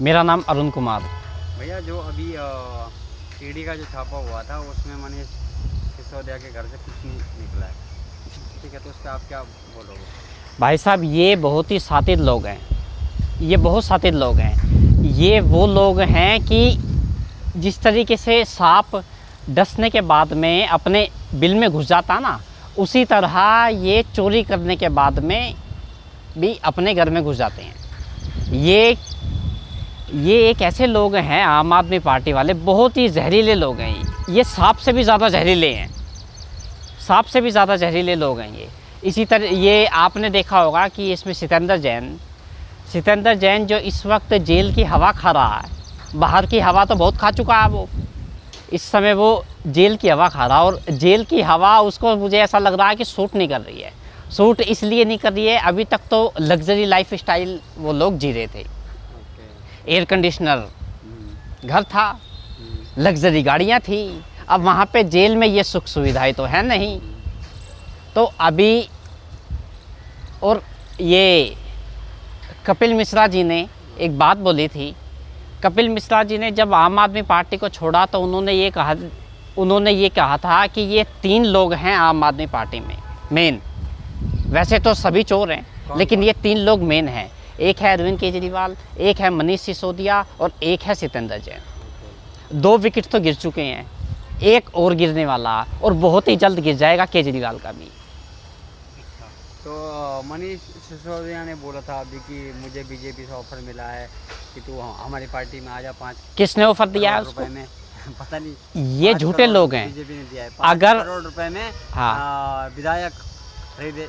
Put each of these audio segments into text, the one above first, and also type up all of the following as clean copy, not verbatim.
मेरा नाम अरुण कुमार। भैया जो अभी ईडी का जो छापा हुआ था उसमें मनीष सिसोदिया के घर से कुछ नहीं निकला है, ठीक है, तो उस पर आप क्या बोलोगे? भाई साहब, ये बहुत ही शातिर लोग हैं, ये बहुत शातिर लोग हैं। ये वो लोग हैं कि जिस तरीके से सांप डसने के बाद में अपने बिल में घुस जाता ना, उसी तरह ये चोरी करने के बाद में भी अपने घर में घुस जाते हैं। ये एक ऐसे लोग हैं, आम आदमी पार्टी वाले बहुत ही जहरीले लोग हैं। ये सांप से भी ज़्यादा जहरीले हैं, सांप से भी ज़्यादा जहरीले लोग हैं ये। इसी तरह ये आपने देखा होगा कि इसमें सितेंद्र जैन जो इस वक्त जेल की हवा खा रहा है, बाहर की हवा तो बहुत खा चुका है वो, इस समय वो जेल की हवा खा रहा है। और जेल की हवा उसको, मुझे ऐसा लग रहा है कि सूट नहीं कर रही है। सूट इसलिए नहीं कर रही है, अभी तक तो लग्जरी लाइफ स्टाइल वो लोग जी रहे थे। एयर कंडीशनर घर था, लग्जरी गाड़ियाँ थी। अब वहाँ पे जेल में ये सुख सुविधाएं तो है नहीं। तो अभी और ये कपिल मिश्रा जी ने एक बात बोली थी। कपिल मिश्रा जी ने जब आम आदमी पार्टी को छोड़ा तो उन्होंने ये कहा था कि ये 3 लोग हैं आम आदमी पार्टी में मेन। वैसे तो सभी चोर हैं, लेकिन ये 3 लोग मेन हैं। एक है अरविंद केजरीवाल, एक है मनीष सिसोदिया और एक है सितेंद्र जैन। 2 विकेट तो गिर चुके हैं, एक और गिरने वाला और बहुत ही जल्द गिर जाएगा केजरीवाल का भी। तो मनीष सिसोदिया ने बोला था अभी कि मुझे बीजेपी से ऑफर मिला है कि तू हमारी पार्टी में आ जा। 5 किसने ऑफर दिया है उसको? में पता नहीं, ये झूठे लोग हैं। बीजेपी ने दिया है 5 अगर करोड़ रुपए में विधायक खरीदे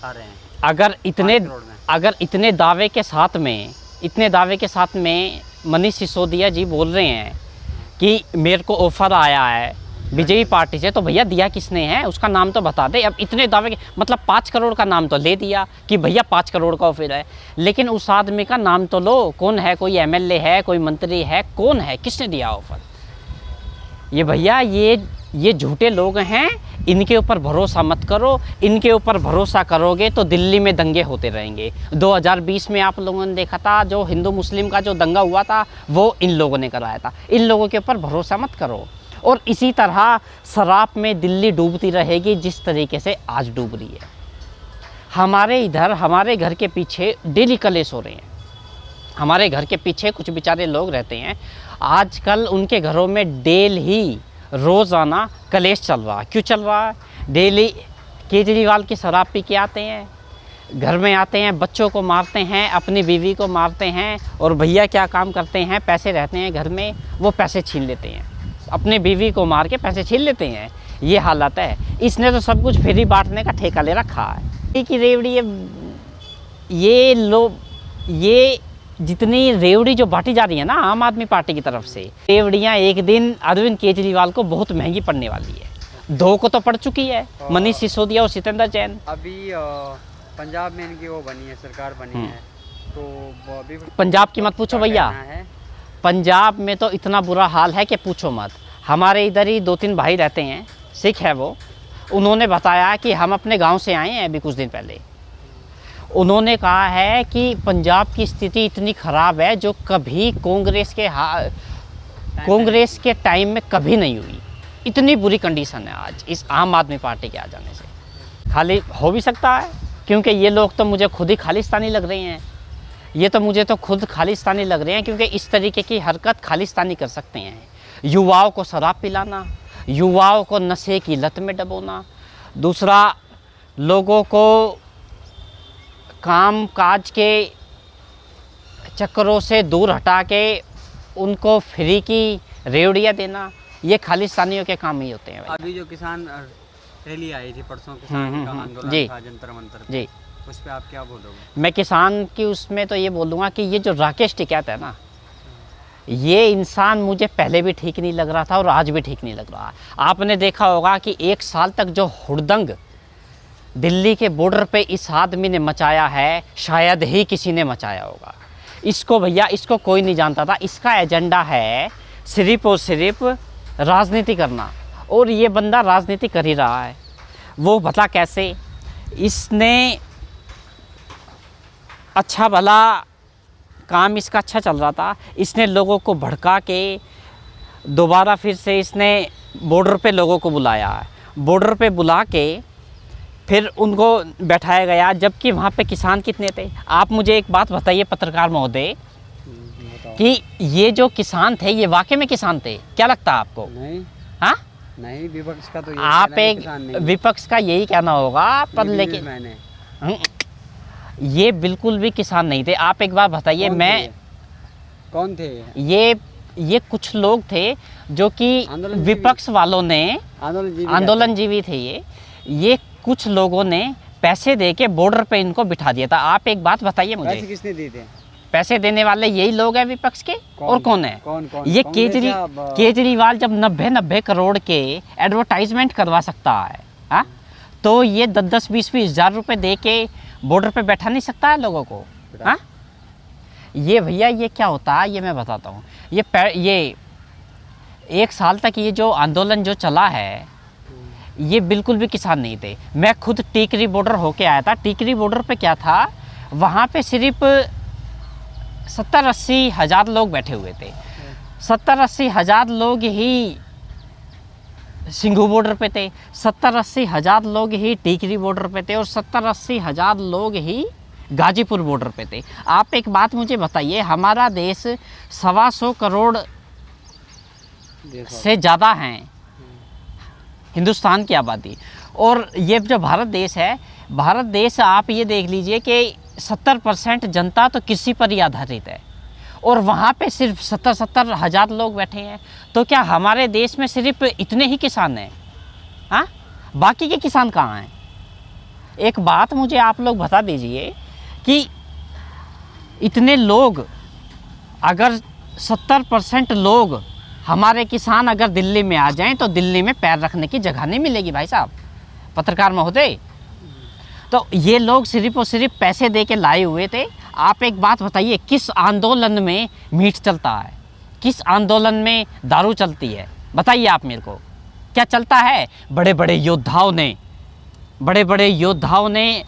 आ रहे हैं। अगर इतने दावे के साथ में मनीष सिसोदिया जी बोल रहे हैं कि मेरे को ऑफर आया है बीजेपी पार्टी से, तो भैया दिया किसने है उसका नाम तो बता दे। अब इतने दावे के मतलब 5 करोड़ का नाम तो ले दिया कि भैया 5 करोड़ का ऑफर है, लेकिन उस आदमी का नाम तो लो। कौन है? कोई एमएलए है, कोई मंत्री है, कौन है? किसने दिया ऑफर? ये भैया ये झूठे लोग हैं, इनके ऊपर भरोसा मत करो। इनके ऊपर भरोसा करोगे तो दिल्ली में दंगे होते रहेंगे। 2020 में आप लोगों ने देखा था, जो हिंदू मुस्लिम का जो दंगा हुआ था वो इन लोगों ने कराया था। इन लोगों के ऊपर भरोसा मत करो। और इसी तरह शराब में दिल्ली डूबती रहेगी जिस तरीके से आज डूब रही है। हमारे घर के पीछे डेली कलेश हो रहे हैं। हमारे घर के पीछे कुछ बेचारे लोग रहते हैं, आजकल उनके घरों में डेली रोज़ाना कलेश चल रहा है। क्यों चल रहा है? डेली केजरीवाल की शराब पी के आते हैं, घर में आते हैं, बच्चों को मारते हैं, अपनी बीवी को मारते हैं। और भैया क्या काम करते हैं? पैसे रहते हैं घर में, वो पैसे छीन लेते हैं, अपनी बीवी को मार के पैसे छीन लेते हैं। ये हालत है। इसने तो सब कुछ फ्री बांटने का ठेका ले रखा है कि रेवड़ी ये जितनी रेवड़ी जो बांटी जा रही है ना आम आदमी पार्टी की तरफ से, रेवड़ियाँ एक दिन अरविंद केजरीवाल को बहुत महंगी पड़ने वाली है। 2 को तो पड़ चुकी है, मनीष सिसोदिया और सितेंद्र जैन। अभी पंजाब में इनकी वो बनी है, सरकार बनी है, तो अभी पंजाब की मत पूछो भैया। पंजाब में तो इतना बुरा हाल है कि पूछो मत। हमारे इधर ही 2-3 भाई रहते हैं, सिख है वो। उन्होंने बताया कि हम अपने गांव से आए हैं अभी कुछ दिन पहले। उन्होंने कहा है कि पंजाब की स्थिति इतनी ख़राब है जो कभी कांग्रेस के टाइम में कभी नहीं हुई। इतनी बुरी कंडीशन है आज इस आम आदमी पार्टी के आ जाने से। खाली हो भी सकता है, क्योंकि ये लोग तो मुझे खुद ही खालिस्तानी लग रहे हैं। क्योंकि इस तरीके की हरकत खालिस्तानी कर सकते हैं। युवाओं को शराब पिलाना, युवाओं को नशे की लत में डबोना, दूसरा लोगों को काम काज के चक्करों से दूर हटा के उनको फ्री की रेवड़ियाँ देना, ये खालिस्तानियों के काम ही होते हैं। अभी जो किसान रैली आई थी परसों, किसान का आंदोलन था जंतर मंतर जी, उस पर आप क्या बोलोगे? मैं किसान की उसमें तो ये बोलूँगा कि ये जो राकेश टिकैत है ना, ये इंसान मुझे पहले भी ठीक नहीं लग रहा था और आज भी ठीक नहीं लग रहा। आपने देखा होगा कि 1 साल तक जो हुड़दंग दिल्ली के बॉर्डर पे इस आदमी ने मचाया है, शायद ही किसी ने मचाया होगा। इसको भैया, इसको कोई नहीं जानता था। इसका एजेंडा है सिर्फ और सिर्फ राजनीति करना, और ये बंदा राजनीति कर ही रहा है। वो बता कैसे? इसने अच्छा भला काम इसका अच्छा चल रहा था, इसने लोगों को भड़का के दोबारा फिर से इसने बॉर्डर पे लोगों को बुलाया है। बॉर्डर पे बुला के फिर उनको बैठाया गया, जबकि वहाँ पे किसान कितने थे। आप मुझे एक बात बताइए पत्रकार महोदय, कि ये जो किसान थे ये वाकई में किसान थे? क्या लगता है आपको? नहीं, हाँ, नहीं, विपक्ष का तो ये आप कहना है एक किसान नहीं। विपक्ष का यही कहना होगा, पर ये लेकिन मैंने ये बिल्कुल भी किसान नहीं थे। आप एक बार बताइए, कौन थे ये कुछ लोग थे जो कि आंदोलनजीवी। विपक्ष वालों ने आंदोलनजीवी थे। ये कुछ लोगों ने पैसे दे के बॉर्डर पे इनको बिठा दिया था। आप एक बात बताइए मुझे, पैसे किसने दिए थे? पैसे देने वाले यही लोग हैं विपक्ष के, और कौन है? कौन ये कांग्रेस या केजरीवाल जब 90 करोड़ के एडवर्टाइजमेंट करवा सकता है, हाँ, तो ये 10-20 हज़ार रुपए दे के बॉर्डर पे बैठा नहीं सकता है लोगों को? हाँ, ये भैया ये क्या होता है ये मैं बताता हूँ। ये 1 साल तक ये जो आंदोलन जो चला है, ये बिल्कुल भी किसान नहीं थे। मैं खुद टीकरी बॉर्डर होके आया था। टीकरी बॉर्डर पे क्या था, वहाँ पे सिर्फ 70-80 हज़ार लोग बैठे हुए थे। 70-80 हज़ार लोग ही सिंघू बॉर्डर पे थे, 70-80 हज़ार लोग ही टीकरी बॉर्डर पे थे, और 70-80 हज़ार लोग ही गाजीपुर बॉर्डर पे थे। आप एक बात मुझे बताइए, हमारा देश 125 करोड़ से ज़्यादा हैं हिंदुस्तान की आबादी, और ये जो भारत देश है, भारत देश आप ये देख लीजिए कि 70% जनता तो कृषि पर ही आधारित है, और वहाँ पे सिर्फ 70-70 हज़ार लोग बैठे हैं। तो क्या हमारे देश में सिर्फ इतने ही किसान हैं? हाँ, बाकी के किसान कहाँ हैं? एक बात मुझे आप लोग बता दीजिए कि इतने लोग, अगर 70% लोग हमारे किसान अगर दिल्ली में आ जाएं तो दिल्ली में पैर रखने की जगह नहीं मिलेगी भाई साहब, पत्रकार महोदय। तो ये लोग सिर्फ और सिर्फ पैसे दे के लाए हुए थे। आप एक बात बताइए, किस आंदोलन में मीट चलता है? किस आंदोलन में दारू चलती है? बताइए आप मेरे को, क्या चलता है? बड़े बड़े योद्धाओं ने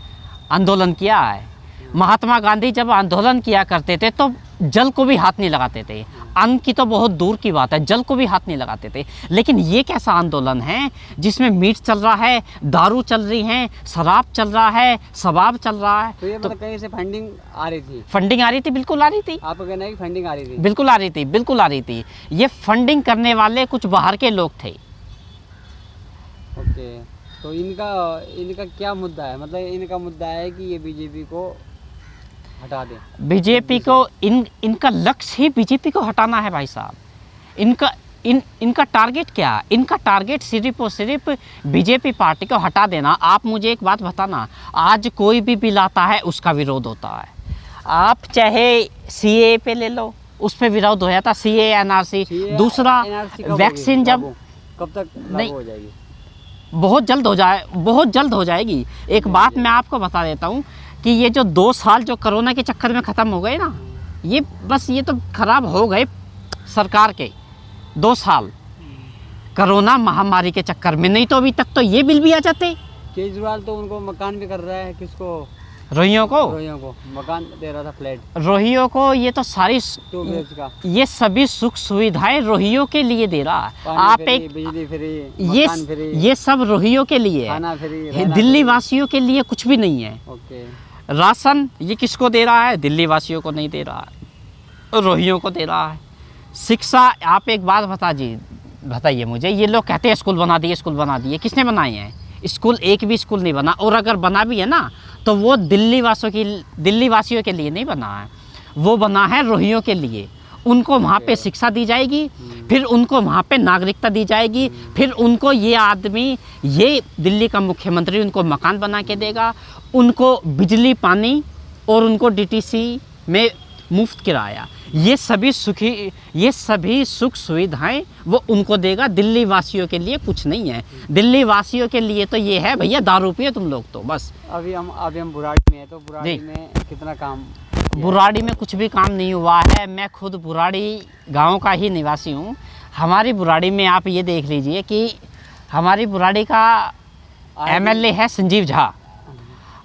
आंदोलन किया है। महात्मा गांधी जब आंदोलन किया करते थे तो जल को भी हाथ नहीं लगाते थे। अन्न की तो बहुत दूर की बात है, जल को भी हाथ नहीं लगाते थे। लेकिन ये कैसा आंदोलन है जिसमें मीट चल रहा है, दारू चल रही है, शराब चल रहा है, शबाब चल रहा है? तो ये मतलब कहीं से फंडिंग आ रही थी? फंडिंग आ रही थी, बिल्कुल आ रही थी। आपका कहना है कि फंडिंग आ रही थी? बिल्कुल आ रही थी, बिल्कुल आ रही थी। ये फंडिंग करने वाले कुछ बाहर के लोग थे। ओके, तो इनका क्या मुद्दा है? मतलब इनका मुद्दा है कि ये बीजेपी को हटा दें। बीजेपी को इनका लक्ष्य ही बीजेपी को हटाना है भाई साहब। इनका टारगेट क्या है? इनका टारगेट सिर्फ और सिर्फ बीजेपी पार्टी को हटा देना। आप मुझे एक बात बताना, आज कोई भी बिल आता है उसका विरोध होता है। आप चाहे सीए पे ले लो, उस पर विरोध हो जाता, सीए एनआरसी। दूसरा वैक्सीन जब कब तक लागू हो जाएगी? बहुत जल्द हो जाएगी। एक बात मैं आपको बता देता हूँ कि ये जो 2 साल जो कोरोना के चक्कर में ख़त्म हो गए ना, ये बस ये तो ख़राब हो गए सरकार के 2 साल कोरोना महामारी के चक्कर में। नहीं तो अभी तक तो ये बिल भी आ जाते। केजरीवाल तो उनको मकान भी कर रहा है, किसको? रोहियों को मकान दे रहा था, फ्लैट। रोहियों को ये तो सारी 2 BHK का, ये सभी सुख सुविधाएं रोहियों के लिए दे रहा है। आप फ्री, एक बिजली फ्री, मकान फ्री, ये सब रोहियों के लिए है, खाना फ्री, दिल्ली वासियों के लिए कुछ भी नहीं है। ओके। राशन ये किसको दे रहा है? दिल्ली वासियों को नहीं दे रहा है, रोहियों को दे रहा है। शिक्षा, आप एक बात बताइए मुझे, ये लोग कहते हैं स्कूल बना दिए, किसने बनाए हैं? स्कूल एक भी स्कूल नहीं बना, और अगर बना भी है ना तो वो दिल्ली वासियों के लिए नहीं बना है, वो बना है रोहियों के लिए। उनको वहाँ पे शिक्षा दी जाएगी, फिर उनको वहाँ पे नागरिकता दी जाएगी, फिर उनको ये आदमी, ये दिल्ली का मुख्यमंत्री उनको मकान बना के देगा, उनको बिजली पानी और उनको डीटीसी में मुफ्त किराया, ये सभी सुख सुविधाएं वो उनको देगा। दिल्ली वासियों के लिए कुछ नहीं है। दिल्ली वासियों के लिए तो ये है, भैया दारू पिए तुम लोग तो बस। अभी हम बुराड़ी में हैं, तो बुराड़ी में कितना काम? बुराड़ी में कुछ भी काम नहीं हुआ है। मैं खुद बुराड़ी गांव का ही निवासी हूं। हमारी बुराड़ी में आप ये देख लीजिए कि हमारी बुराड़ी का एमएलए है संजीव झा।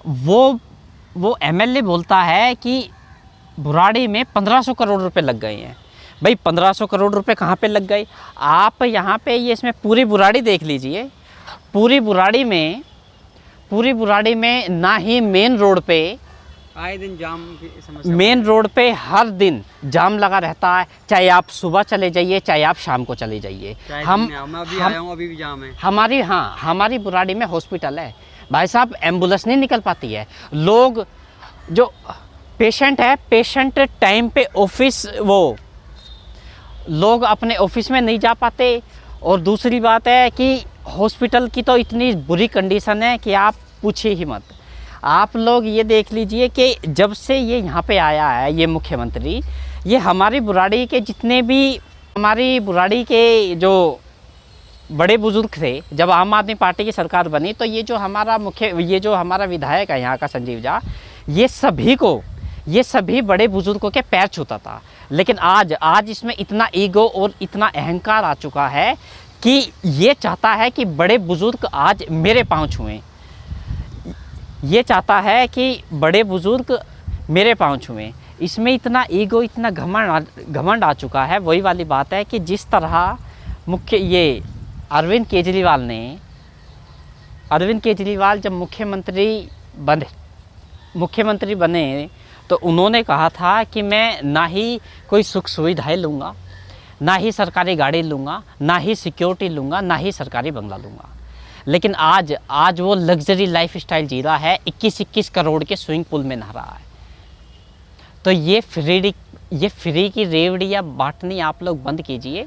वो एमएलए बोलता है कि बुराड़ी में 1500 करोड़ रुपए लग गए हैं। भाई 1500 करोड़ रुपए कहाँ पे लग गए? आप यहाँ पे ये इसमें पूरी बुराड़ी देख लीजिए। पूरी बुराड़ी में ना ही मेन रोड पे, आए दिन जाम की समस्या, मेन रोड पे हर दिन जाम लगा रहता है। चाहे आप सुबह चले जाइए, चाहे आप शाम को चले जाइए। मैं अभी आया हूँ, अभी भी जाम है। हमारी बुराड़ी में हॉस्पिटल है भाई साहब, एम्बुलेंस नहीं निकल पाती है। लोग जो पेशेंट है, पेशेंट टाइम पे ऑफिस, वो लोग अपने ऑफिस में नहीं जा पाते। और दूसरी बात है कि हॉस्पिटल की तो इतनी बुरी कंडीशन है कि आप पूछिए ही मत। आप लोग ये देख लीजिए कि जब से ये यहाँ पे आया है ये मुख्यमंत्री, ये हमारी बुराड़ी के जितने भी, हमारी बुराड़ी के जो बड़े बुजुर्ग थे, जब आम आदमी पार्टी की सरकार बनी तो ये जो हमारा विधायक है यहाँ का संजीव झा, ये सभी बड़े बुजुर्गों के पैर छूता था। लेकिन आज इसमें इतना ईगो और इतना अहंकार आ चुका है कि ये चाहता है कि बड़े बुजुर्ग आज मेरे पाँव छुएं। ये चाहता है कि बड़े बुजुर्ग मेरे पाँव छुएं। इसमें इतना ईगो, इतना घमंड आ चुका है। वही वाली बात है कि जिस तरह ये अरविंद केजरीवाल जब मुख्यमंत्री बने तो उन्होंने कहा था कि मैं ना ही कोई सुख सुविधाएं लूँगा, ना ही सरकारी गाड़ी लूँगा, ना ही सिक्योरिटी लूँगा, ना ही सरकारी बंगला लूँगा। लेकिन आज वो लग्जरी लाइफ स्टाइल जी रहा है, 21 करोड़ के स्विमिंग पूल में नहा रहा है। तो ये फ्री की रेवड़ियाँ बांटनी आप लोग बंद कीजिए।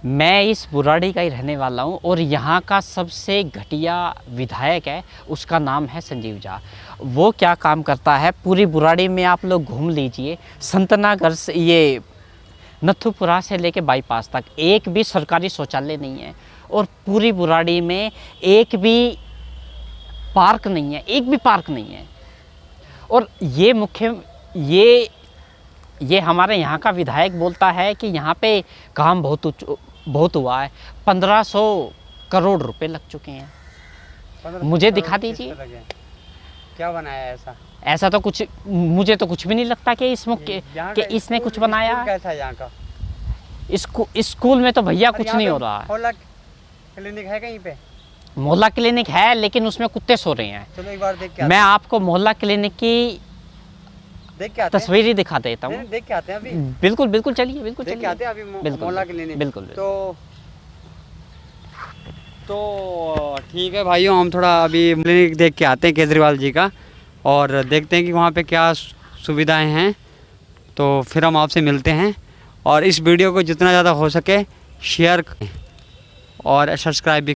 मैं इस बुराड़ी का ही रहने वाला हूँ और यहाँ का सबसे घटिया विधायक है, उसका नाम है संजीव झा। वो क्या काम करता है, पूरी बुराड़ी में आप लोग घूम लीजिए। संतनागढ़ से ये नथुपुरा से लेके बाईपास तक एक भी सरकारी शौचालय नहीं है। और पूरी बुराड़ी में एक भी पार्क नहीं है। और ये हमारे यहाँ का विधायक बोलता है कि यहाँ पे काम बहुत हुआ है। 1500 करोड़ रुपए लग चुके हैं। मुझे दिखा दीजिए क्या बनाया ऐसा? ऐसा तो कुछ, मुझे तो कुछ भी नहीं लगता कि इसने कुछ बनाया। कैसा है यहाँ का स्कूल में तो भैया कुछ नहीं हो रहा है। मोहल्ला क्लिनिक है कहीं पे? मोहल्ला क्लिनिक है लेकिन उसमें कुत्ते सो रहे हैं। चलो एक बार देख के मैं आपको मोहल्ला क्लिनिक की तस्वीर ही दिखा देता हूँ। देख के आते हैं अभी। बिल्कुल चलिए, देख के आते हैं अभी मोहल्ला क्लिनिक। बिल्कुल। तो ठीक है भाइयों, हम थोड़ा अभी क्लिनिक देख के आते हैं केजरीवाल जी का, और देखते हैं कि वहाँ पे क्या सुविधाएं हैं। तो फिर हम आपसे मिलते हैं। और इस वीडियो को जितना ज़्यादा हो सके शेयर और सब्सक्राइब भी